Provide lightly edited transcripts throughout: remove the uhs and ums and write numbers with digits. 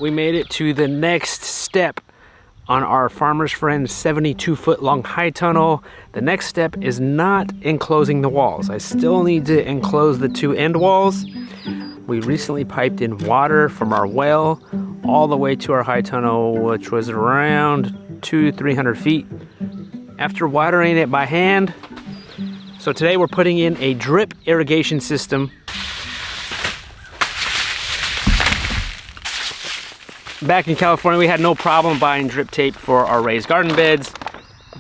We made it to the next step on our Farmer's Friend 72-foot long high tunnel. The next step is not enclosing the walls. I still need to enclose the two end walls. We recently piped in water from our well all the way to our high tunnel, which was around 200-300 feet. After watering it by hand, so today we're putting in a drip irrigation system. Back in California, we had no problem buying drip tape for our raised garden beds,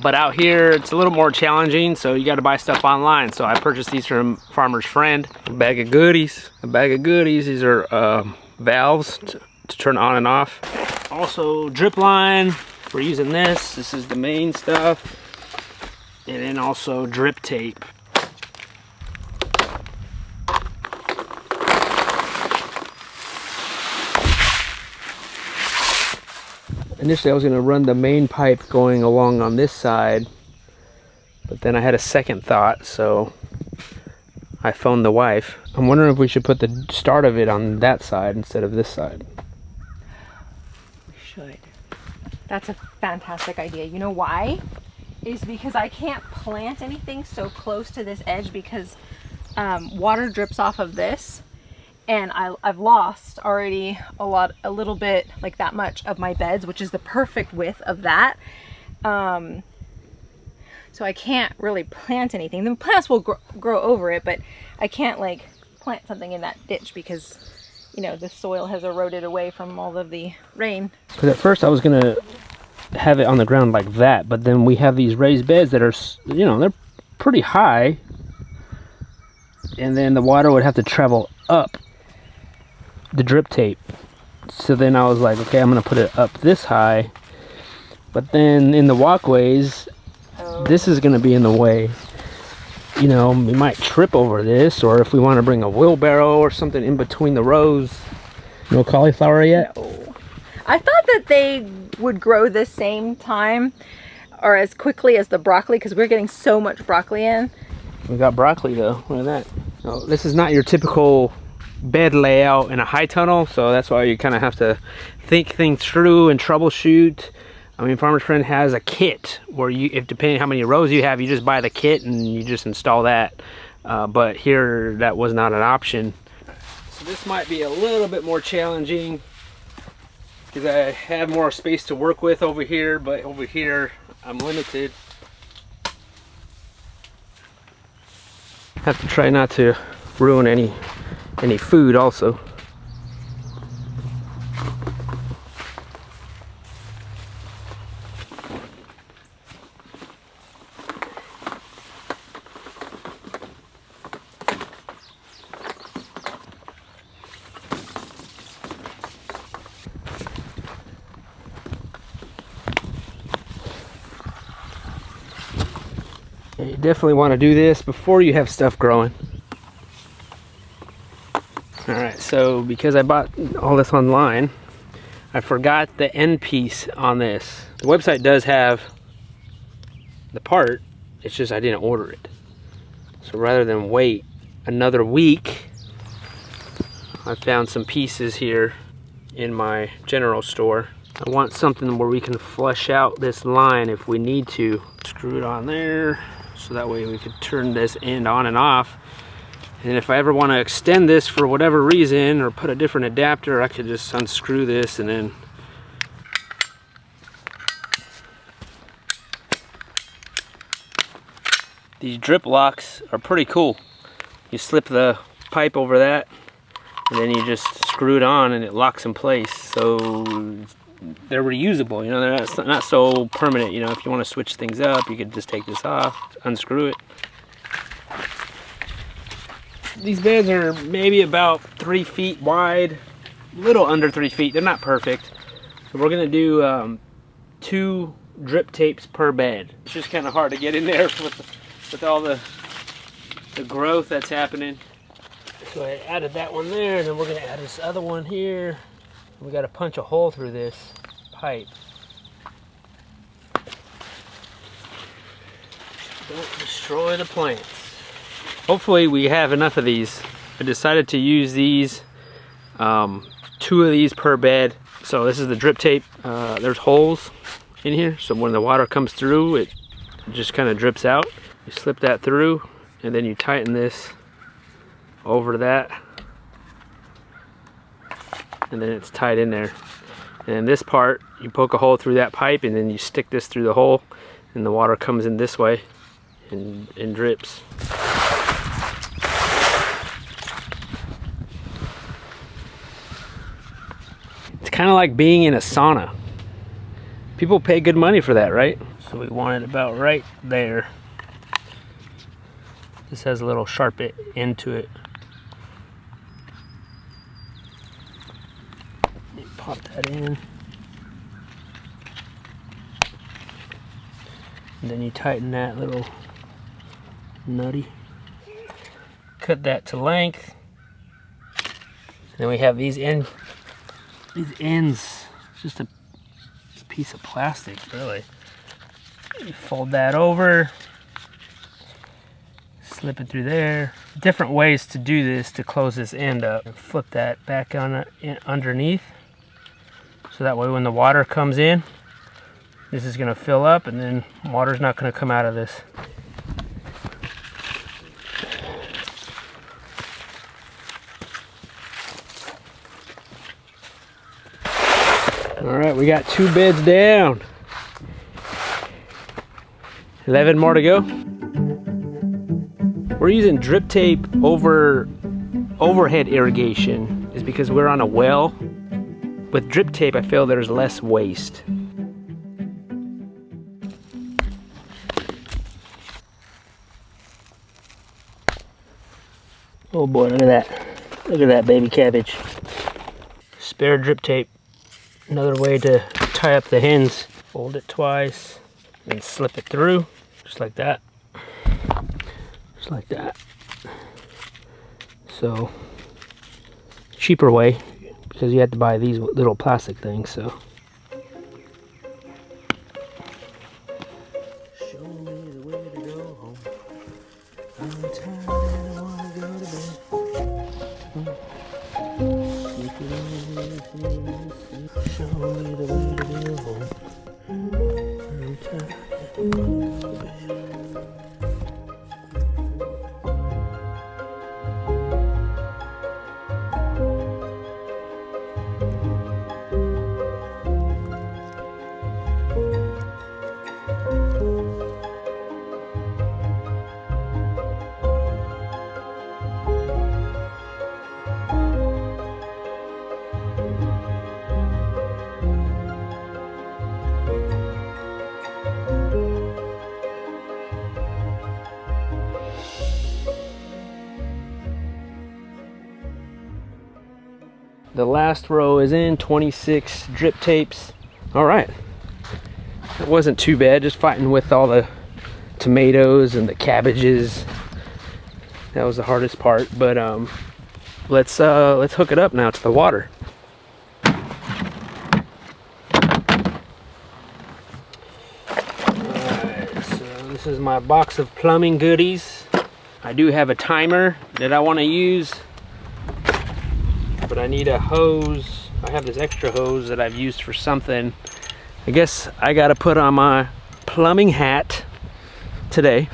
but out here it's a little more challenging, so you got to buy stuff online. So I purchased these from Farmer's Friend. A bag of goodies. These are valves to turn on and off. Also drip line. We're using this. This is the main stuff, and then also drip tape. Initially I was going to run the main pipe going along on this side, but then I had a second thought, so I phoned the wife. I'm wondering if we should put the start of it on that side instead of this side. We should. That's a fantastic idea. You know why? Is because I can't plant anything so close to this edge because water drips off of this. And I've lost already a little bit, like that much of my beds, which is the perfect width of that. So I can't really plant anything. The plants will grow over it, but I can't like plant something in that ditch because, you know, the soil has eroded away from all of the rain. Because at first I was gonna have it on the ground like that, but then we have these raised beds that are, you know, they're pretty high, and then the water would have to travel up the drip tape. So then I was like, okay, I'm gonna put it up this high, but then in the walkways, this is gonna be in the way. You know, we might trip over this, or if we want to bring a wheelbarrow or something in between the rows. No cauliflower yet? No. I thought that they would grow the same time or as quickly as the broccoli because we're getting so much broccoli in. We got broccoli though. Look at that. Oh, this is not your typical bed layout in a high tunnel, so that's why you kind of have to think things through and troubleshoot. I mean, Farmer's Friend has a kit where you, if depending how many rows you have, you just buy the kit and you just install that. But here, that was not an option. So this might be a little bit more challenging because I have more space to work with over here, but over here I'm limited. Have to try not to ruin any food also. You definitely want to do this before you have stuff growing. Alright, so because I bought all this online, I forgot the end piece on this. The website does have the part, it's just I didn't order it. So rather than wait another week, I found some pieces here in my general store. I want something where we can flush out this line if we need to. Screw it on there, so that way we could turn this end on and off. And if I ever want to extend this for whatever reason or put a different adapter, I could just unscrew this and then these drip locks are pretty cool. You slip the pipe over that and then you just screw it on and it locks in place. So they're reusable, you know, they're not so permanent. You know, if you want to switch things up, you could just take this off, unscrew it. These beds are maybe about 3 feet wide, a little under 3 feet. They're not perfect. So we're gonna do 2 drip tapes per bed. It's just kind of hard to get in there with all the growth that's happening. So I added that one there, and then we're gonna add this other one here. We gotta punch a hole through this pipe. Don't destroy the plants. Hopefully we have enough of these. I decided to use these, 2 of these per bed. So this is the drip tape. There's holes in here, so when the water comes through, it just kind of drips out. You slip that through, and then you tighten this over that, and then it's tied in there. And this part, you poke a hole through that pipe, and then you stick this through the hole, and the water comes in this way and drips. It's kind of like being in a sauna. People pay good money for that, right? So we want it about right there. This has a little sharp end to it. You pop that in. And then you tighten that little nutty. Cut that to length. Then we have these ends. It's just a piece of plastic, really. You fold that over, slip it through there. Different ways to do this to close this end up. And flip that back on underneath, so that way when the water comes in, this is going to fill up, and then water's not going to come out of this. All right, we got 2 beds down. 11 more to go. We're using drip tape over overhead irrigation is because we're on a well. With drip tape, I feel there's less waste. Oh boy, look at that. Look at that baby cabbage. Spare drip tape. Another way to tie up the hens. Fold it twice and slip it through, just like that. Just like that. So, cheaper way, because you have to buy these little plastic things, so. Show me the way to go home. I'm tired and I wanna go to bed. Show me the way to go home. I'm tired and I wanna go to bed. The last row is in, 26 drip tapes. All right, it wasn't too bad, just fighting with all the tomatoes and the cabbages. That was the hardest part, but let's hook it up now to the water. Alright, so this is my box of plumbing goodies. I do have a timer that I want to use, but I need a hose. I have this extra hose that I've used for something. I guess I gotta put on my plumbing hat today.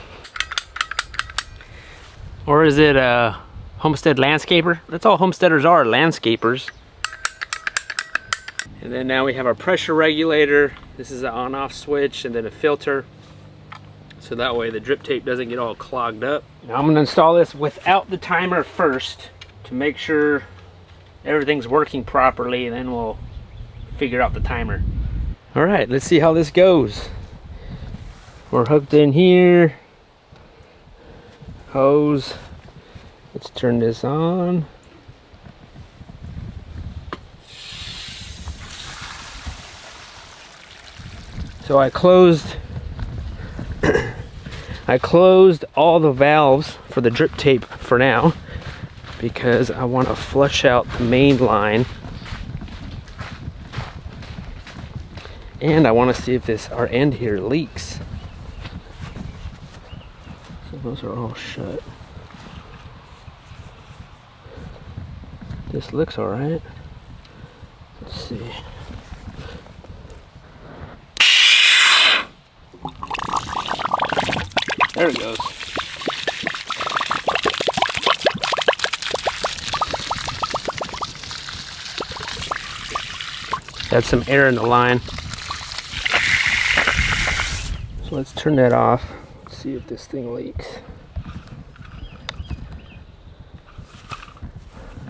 Or is it a homestead landscaper? That's all homesteaders are, landscapers. And then now we have our pressure regulator. This is the on-off switch, and then a filter. So that way the drip tape doesn't get all clogged up. Now I'm gonna install this without the timer first to make sure everything's working properly, and then we'll figure out the timer. All right, let's see how this goes. We're hooked in here. Hose. Let's turn this on. So I closed all the valves for the drip tape for now, because I want to flush out the main line, and I want to see if our end here leaks. So those are all shut. This looks all right. Let's see. There it goes. Got some air in the line. So let's turn that off. Let's see if this thing leaks.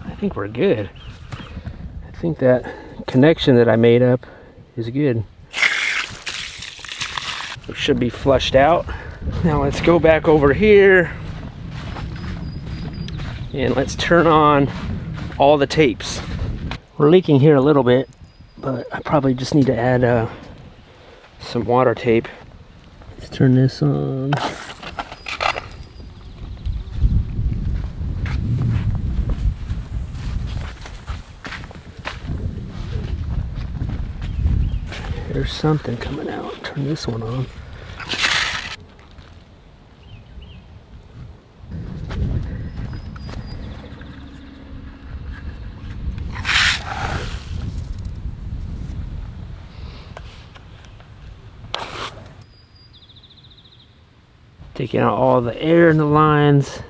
I think we're good. I think that connection that I made up is good. It should be flushed out. Now let's go back over here and let's turn on all the tapes. We're leaking here a little bit, but I probably just need to add some water tape. Let's turn this on. There's something coming out. Turn this one on. Taking out all the air in the lines.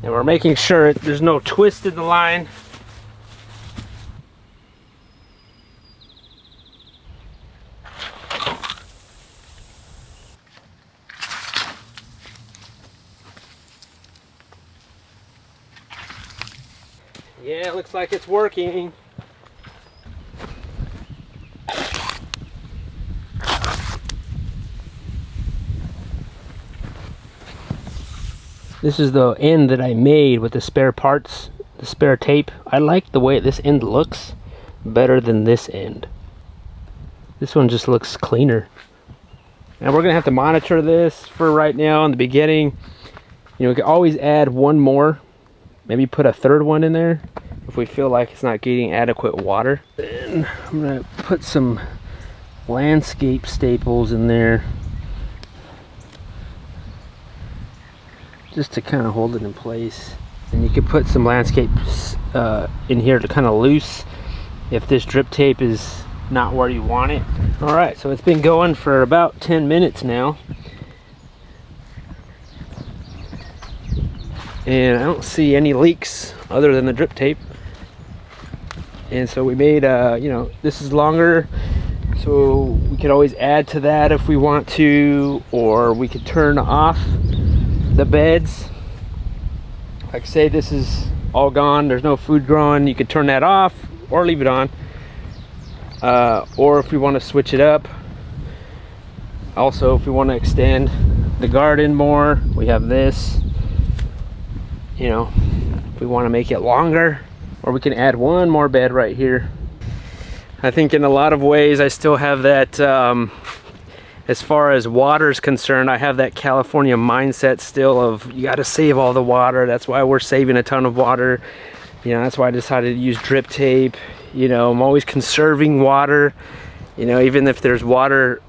And we're making sure there's no twist in the line. Yeah, it looks like it's working. This is the end that I made with the spare parts, the spare tape. I like the way this end looks better than this end. This one just looks cleaner. And we're gonna have to monitor this for right now in the beginning. You know, we can always add one more, maybe put a third one in there if we feel like it's not getting adequate water. Then I'm gonna put some landscape staples in there, just to kind of hold it in place. And you could put some landscapes in here to kind of loose if this drip tape is not where you want it. All right, so it's been going for about 10 minutes now. And I don't see any leaks other than the drip tape. And so we made, you know, this is longer, so we could always add to that if we want to, or we could turn off the beds. Like say this is all gone, there's no food growing, you could turn that off or leave it on. Or if we want to switch it up, also if we want to extend the garden more, we have this. You know, if we want to make it longer, or we can add one more bed right here. I think in a lot of ways I still have that as far as water is concerned, I have that California mindset still of you got to save all the water. That's why we're saving a ton of water. You know, that's why I decided to use drip tape. You know, I'm always conserving water. You know, even if there's water,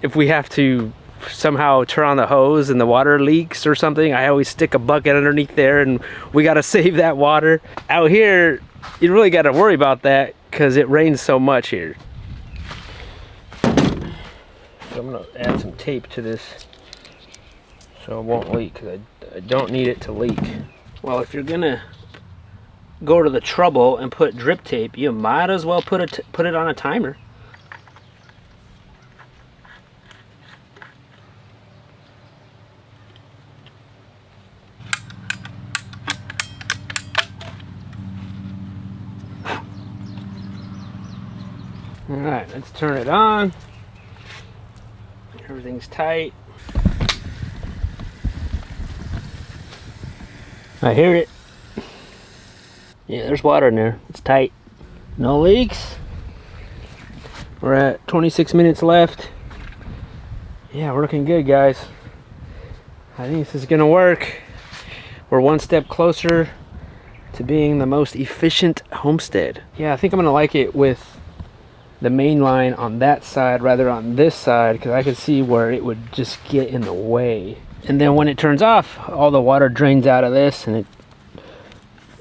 if we have to somehow turn on the hose and the water leaks or something, I always stick a bucket underneath there, and we got to save that water. Out here, you really got to worry about that because it rains so much here. So I'm going to add some tape to this so it won't leak, because I don't need it to leak. Well, if you're going to go to the trouble and put drip tape, you might as well put it on a timer. All right, let's turn it on. Everything's tight. I hear it. Yeah, there's water in there. It's tight. No leaks. We're at 26 minutes left. Yeah, we're looking good, guys. I think this is gonna work. We're one step closer to being the most efficient homestead. Yeah, I think I'm gonna like it with the main line on that side rather on this side, because I could see where it would just get in the way. And then when it turns off, all the water drains out of this and it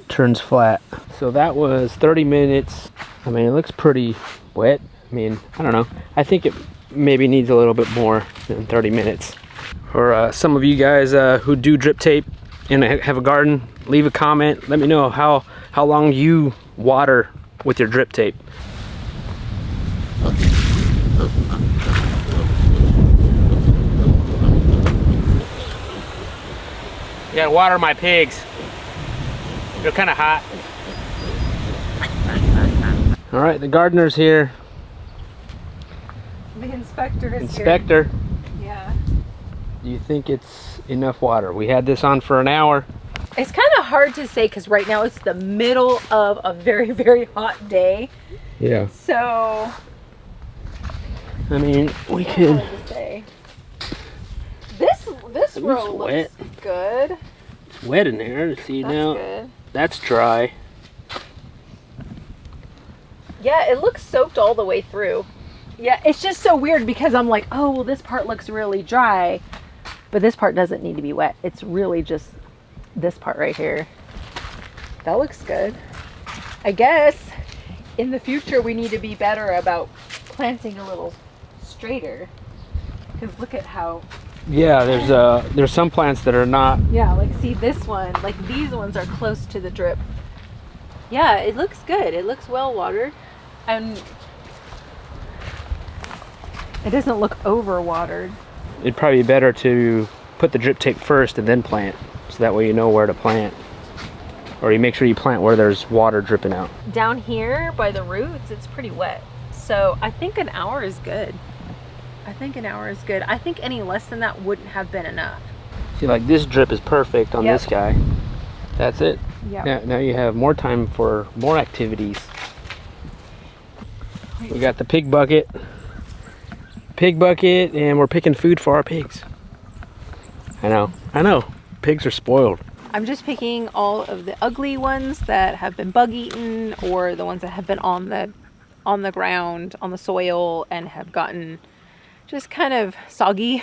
turns flat. So that was 30 minutes. I mean, it looks pretty wet. I mean, I don't know. I think it maybe needs a little bit more than 30 minutes. For some of you guys who do drip tape and have a garden, leave a comment. Let me know how long you water with your drip tape. You gotta water my pigs. They're kind of hot. All right, the gardener's here. The inspector is Inspector. here. Yeah. Do you think it's enough water? We had this on for an hour. It's kind of hard to say because right now it's the middle of a very, very hot day. Yeah. So, I mean, we it's could. hard to say. This row looks good. It's wet in there. See That's now, good. that's dry. Yeah, it looks soaked all the way through. Yeah, it's just so weird because I'm like, oh, well, this part looks really dry, but this part doesn't need to be wet. It's really just this part right here. That looks good. I guess in the future we need to be better about planting a little straighter, because look at how. Yeah, there's some plants that are not. Yeah, like see this one, like these ones are close to the drip. Yeah, it looks good. It looks well watered, and it doesn't look over watered. It'd probably be better to put the drip tape first and then plant, so that way you know where to plant. Or you make sure you plant where there's water dripping out. Down here by the roots, it's pretty wet. So I think an hour is good. I think an hour is good. I think any less than that wouldn't have been enough. See, like this drip is perfect on this guy. That's it. Yeah. Now you have more time for more activities. We got the pig bucket, and we're picking food for our pigs. I know. Pigs are spoiled. I'm just picking all of the ugly ones that have been bug eaten, or the ones that have been on the ground, on the soil, and have gotten just kind of soggy.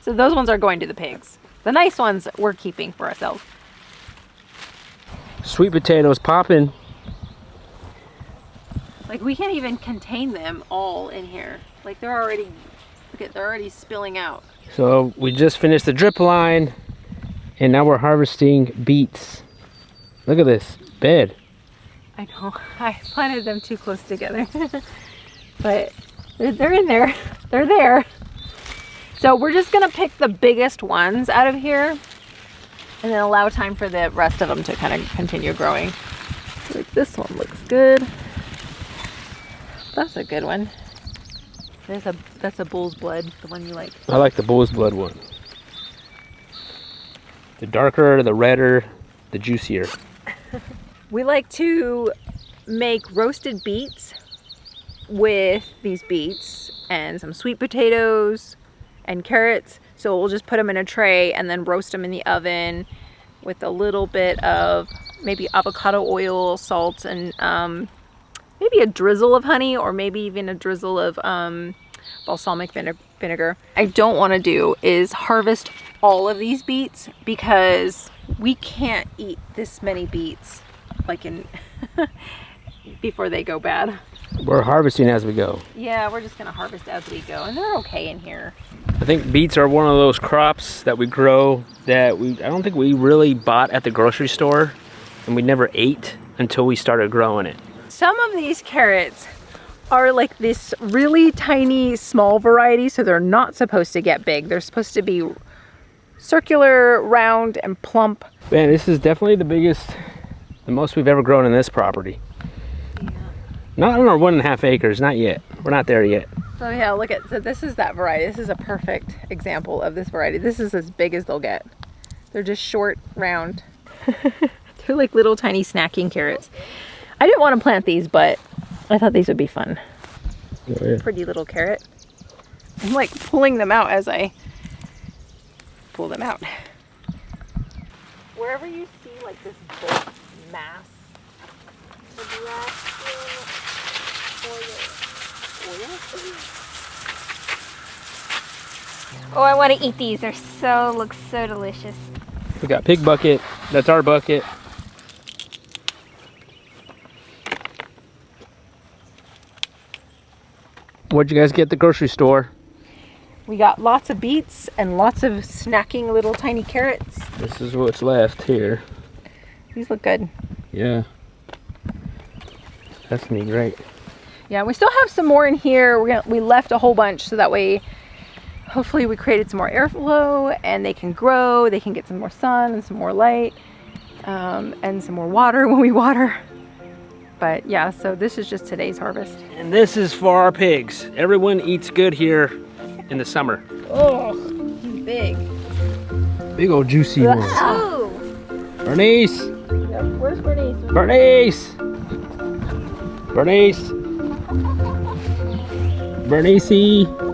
So those ones are going to the pigs. The nice ones we're keeping for ourselves. Sweet potatoes popping. Like we can't even contain them all in here. Like they're already spilling out. So we just finished the drip line, and now we're harvesting beets. Look at this bed. I know, I planted them too close together. But they're in there. They're there. So we're just gonna pick the biggest ones out of here and then allow time for the rest of them to kind of continue growing. Like this one looks good. That's a good one. That's a bull's blood, the one you like. I like the bull's blood one. The darker, the redder, the juicier. We like to make roasted beets with these beets and some sweet potatoes and carrots. So we'll just put them in a tray and then roast them in the oven with a little bit of maybe avocado oil, salt, and maybe a drizzle of honey, or maybe even a drizzle of balsamic vinegar. I don't want to do is harvest all of these beets because we can't eat this many beets like in before they go bad. We're harvesting as we go. Yeah, we're just gonna harvest as we go, and they're okay in here. I think beets are one of those crops that we grow that I don't think we really bought at the grocery store, and we never ate until we started growing it. Some of these carrots are like this really tiny small variety, so they're not supposed to get big. They're supposed to be circular, round, and plump. Man, this is definitely the most we've ever grown in this property. Yeah. Not on our 1.5 acres, not yet. We're not there yet. So yeah, look at, so this is that variety. This is a perfect example of this variety. This is as big as they'll get. They're just short, round. They're like little tiny snacking carrots. I didn't want to plant these, but I thought these would be fun. Oh, yeah. Pretty little carrot. I'm like pulling them out as I pull them out. Wherever you see like this bulk mass. Oh, I want to eat these. They're look so delicious. We got pig bucket. That's our bucket. What'd you guys get at the grocery store? We got lots of beets and lots of snacking little tiny carrots. This is what's left here. These look good. Yeah. That's gonna be great. Yeah, we still have some more in here. We left a whole bunch so that way hopefully we created some more airflow and they can grow, they can get some more sun and some more light, and some more water when we water. But yeah, so this is just today's harvest. And this is for our pigs. Everyone eats good here in the summer. Oh, he's big. Big old juicy one. Oh. Bernice! Yep, where's Bernice? Bernice! Bernice! Bernice!